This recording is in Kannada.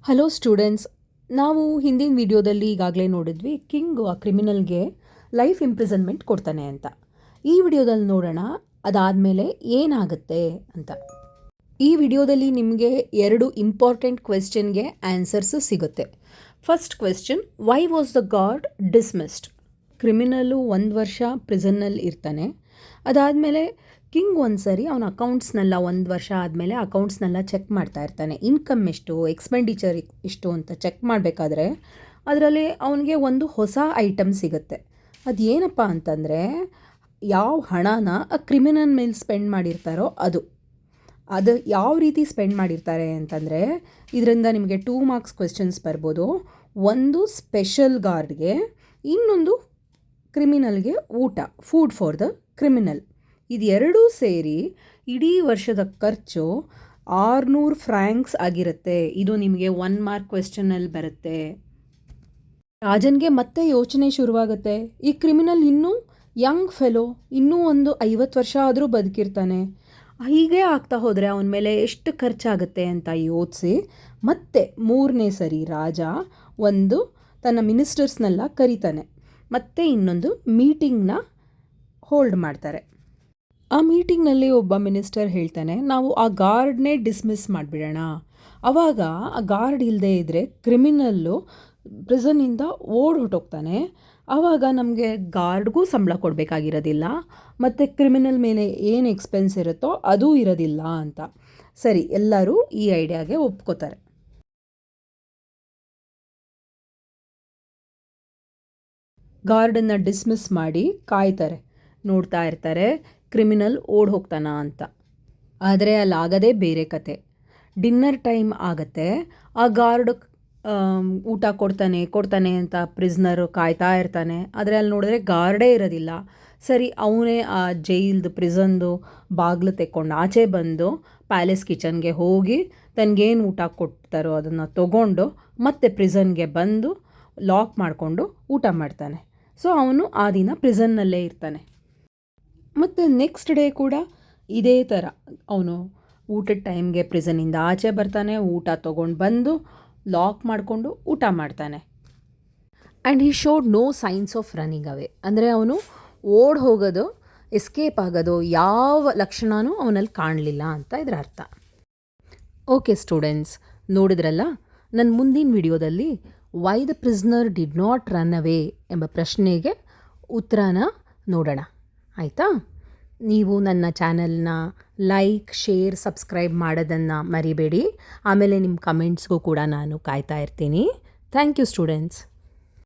ಹಲೋ ಸ್ಟೂಡೆಂಟ್ಸ್, ನಾವು ಹಿಂದಿನ ವಿಡಿಯೋದಲ್ಲಿ ಈಗಾಗಲೇ ನೋಡಿದ್ವಿ ಕಿಂಗು ಆ ಕ್ರಿಮಿನಲ್ಗೆ ಲೈಫ್ ಇಂಪ್ರಿಸನ್ಮೆಂಟ್ ಕೊಡ್ತಾನೆ ಅಂತ. ಈ ವಿಡಿಯೋದಲ್ಲಿ ನೋಡೋಣ ಅದಾದಮೇಲೆ ಏನಾಗುತ್ತೆ ಅಂತ. ಈ ವಿಡಿಯೋದಲ್ಲಿ ನಿಮಗೆ 2 ಇಂಪಾರ್ಟೆಂಟ್ ಕ್ವೆಶ್ಚನ್ಗೆ ಆನ್ಸರ್ಸು ಸಿಗುತ್ತೆ. First question, why was the guard dismissed? Criminal 1 ವರ್ಷ ಪ್ರಿಸನ್ನಲ್ಲಿ ಇರ್ತಾನೆ. ಅದಾದಮೇಲೆ ಕಿಂಗ್ ಒಂದು ಸರಿ ಅವನ ಅಕೌಂಟ್ಸ್ನೆಲ್ಲ 1 ವರ್ಷ ಆದಮೇಲೆ ಅಕೌಂಟ್ಸ್ನೆಲ್ಲ ಚೆಕ್ ಮಾಡ್ತಾ ಇರ್ತಾನೆ. ಇನ್ಕಮ್ ಎಷ್ಟು, ಎಕ್ಸ್ಪೆಂಡಿಚರ್ ಎಷ್ಟು ಅಂತ ಚೆಕ್ ಮಾಡಬೇಕಾದ್ರೆ ಅದರಲ್ಲಿ ಅವನಿಗೆ ಒಂದು ಹೊಸ ಐಟಮ್ ಸಿಗುತ್ತೆ. ಅದು ಏನಪ್ಪ ಅಂತಂದರೆ, ಯಾವ ಹಣನ ಆ ಕ್ರಿಮಿನಲ್ ಮೇಲೆ ಸ್ಪೆಂಡ್ ಮಾಡಿರ್ತಾರೋ ಅದು ಯಾವ ರೀತಿ ಸ್ಪೆಂಡ್ ಮಾಡಿರ್ತಾರೆ ಅಂತಂದರೆ, ಇದರಿಂದ ನಿಮಗೆ 2 ಮಾರ್ಕ್ಸ್ ಕ್ವೆಶ್ಚನ್ಸ್ ಬರ್ಬೋದು. ಒಂದು ಸ್ಪೆಷಲ್ ಗಾರ್ಡ್ಗೆ, ಇನ್ನೊಂದು ಕ್ರಿಮಿನಲ್ಗೆ ಊಟ, ಫುಡ್ ಫಾರ್ ದ ಕ್ರಿಮಿನಲ್. ಇದೆರಡೂ ಸೇರಿ ಇಡೀ ವರ್ಷದ ಖರ್ಚು 600 ಫ್ರ್ಯಾಂಕ್ಸ್ ಆಗಿರುತ್ತೆ. ಇದು ನಿಮಗೆ 1 ಮಾರ್ಕ್ ಕ್ವೆಶ್ಚನಲ್ಲಿ ಬರುತ್ತೆ. ರಾಜನ್ಗೆ ಮತ್ತೆ ಯೋಚನೆ ಶುರುವಾಗುತ್ತೆ, ಈ ಕ್ರಿಮಿನಲ್ ಇನ್ನೂ ಯಂಗ್ ಫೆಲೋ, ಇನ್ನೂ ಒಂದು 50 ವರ್ಷ ಆದರೂ ಬದುಕಿರ್ತಾನೆ, ಹೀಗೆ ಆಗ್ತಾ ಹೋದರೆ ಅವನ ಮೇಲೆ ಎಷ್ಟು ಖರ್ಚಾಗುತ್ತೆ ಅಂತ ಯೋಚಿಸಿ ಮತ್ತೆ 3ನೇ ಸರಿ ರಾಜ ತನ್ನ ಮಿನಿಸ್ಟರ್ಸ್ನೆಲ್ಲ ಕರೀತಾನೆ. ಮತ್ತೆ ಇನ್ನೊಂದು ಮೀಟಿಂಗ್ನ ಹೋಲ್ಡ್ ಮಾಡ್ತಾರೆ. ಆ ಮೀಟಿಂಗ್ನಲ್ಲಿ ಒಬ್ಬ ಮಿನಿಸ್ಟರ್ ಹೇಳ್ತಾನೆ, ನಾವು ಆ ಗಾರ್ಡ್ನೇ ಡಿಸ್ಮಿಸ್ ಮಾಡಿಬಿಡೋಣ. ಆವಾಗ ಆ ಗಾರ್ಡ್ ಇಲ್ಲದೆ ಇದ್ದರೆ ಕ್ರಿಮಿನಲ್ಲು ಪ್ರಿಸನ್ನಿಂದ ಹೊರಟೋಗ್ತಾನೆ. ಆವಾಗ ನಮಗೆ ಗಾರ್ಡ್ಗೂ ಸಂಬಳ ಕೊಡಬೇಕಾಗಿರೋದಿಲ್ಲ, ಮತ್ತು ಕ್ರಿಮಿನಲ್ ಮೇಲೆ ಏನು ಎಕ್ಸ್ಪೆನ್ಸ್ ಇರುತ್ತೋ ಅದೂ ಇರೋದಿಲ್ಲ ಅಂತ. ಸರಿ, ಎಲ್ಲರೂ ಈ ಐಡಿಯಾಗೆ ಒಪ್ಕೋತಾರೆ. ಗಾರ್ಡನ್ನು ಡಿಸ್ಮಿಸ್ ಮಾಡಿ ಕಾಯ್ತಾರೆ, ನೋಡ್ತಾ ಇರ್ತಾರೆ ಕ್ರಿಮಿನಲ್ ಹೋಗ್ತಾನ ಅಂತ. ಆದರೆ ಅಲ್ಲಾಗದೇ ಬೇರೆ ಕತೆ. ಡಿನ್ನರ್ ಟೈಮ್ ಆಗುತ್ತೆ. ಆ ಗಾರ್ಡ್ ಊಟ ಕೊಡ್ತಾನೆ ಅಂತ ಪ್ರಿಸ್ನರು ಕಾಯ್ತಾ ಇರ್ತಾನೆ. ಆದರೆ ಅಲ್ಲಿ ನೋಡಿದ್ರೆ ಗಾರ್ಡೇ ಇರೋದಿಲ್ಲ. ಸರಿ, ಅವನೇ ಆ ಪ್ರಿಸನ್ದು ಬಾಗಿಲು ತೆಕ್ಕೊಂಡು ಆಚೆ ಬಂದು ಪ್ಯಾಲೇಸ್ ಕಿಚನ್ಗೆ ಹೋಗಿ ತನಗೇನು ಊಟ ಕೊಡ್ತಾರೋ ಅದನ್ನು ತೊಗೊಂಡು ಮತ್ತೆ ಪ್ರಿಸನ್ಗೆ ಬಂದು ಲಾಕ್ ಮಾಡಿಕೊಂಡು ಊಟ ಮಾಡ್ತಾನೆ. ಸೊ ಅವನು ಆ ದಿನ ಪ್ರಿಸನ್ನಲ್ಲೇ ಇರ್ತಾನೆ. ಮತ್ತು ನೆಕ್ಸ್ಟ್ ಡೇ ಕೂಡ ಇದೇ ಥರ ಅವನು ಊಟದ ಟೈಮ್ಗೆ ಪ್ರಿಸನ್ನಿಂದ ಆಚೆ ಬರ್ತಾನೆ, ಊಟ ತೊಗೊಂಡು ಬಂದು ಲಾಕ್ ಮಾಡಿಕೊಂಡು ಊಟ ಮಾಡ್ತಾನೆ. And he showed no signs of running away, ಅಂದರೆ ಅವನು ಹೋಗೋದು, ಎಸ್ಕೇಪ್ ಆಗೋದು ಯಾವ ಲಕ್ಷಣವೂ ಅವನಲ್ಲಿ ಕಾಣಲಿಲ್ಲ ಅಂತ ಇದರ ಅರ್ಥ. ಓಕೆ ಸ್ಟೂಡೆಂಟ್ಸ್, ನೋಡಿದ್ರಲ್ಲ, ನನ್ನ ಮುಂದಿನ ವಿಡಿಯೋದಲ್ಲಿ why the prisoner did not run away ಎಂಬ ಪ್ರಶ್ನೆಗೆ ಉತ್ತರನ ನೋಡೋಣ. ಆಯಿತಾ? ನೀವು ನನ್ನ ಚಾನಲ್ನ ಲೈಕ್, ಶೇರ್, ಸಬ್ಸ್ಕ್ರೈಬ್ ಮಾಡೋದನ್ನು ಮರಿಬೇಡಿ. ಆಮೇಲೆ ನಿಮ್ಮ ಕಮೆಂಟ್ಸ್ಗೂ ಕೂಡ ನಾನು ಕಾಯ್ತಾ ಇರ್ತೀನಿ. Thank you students.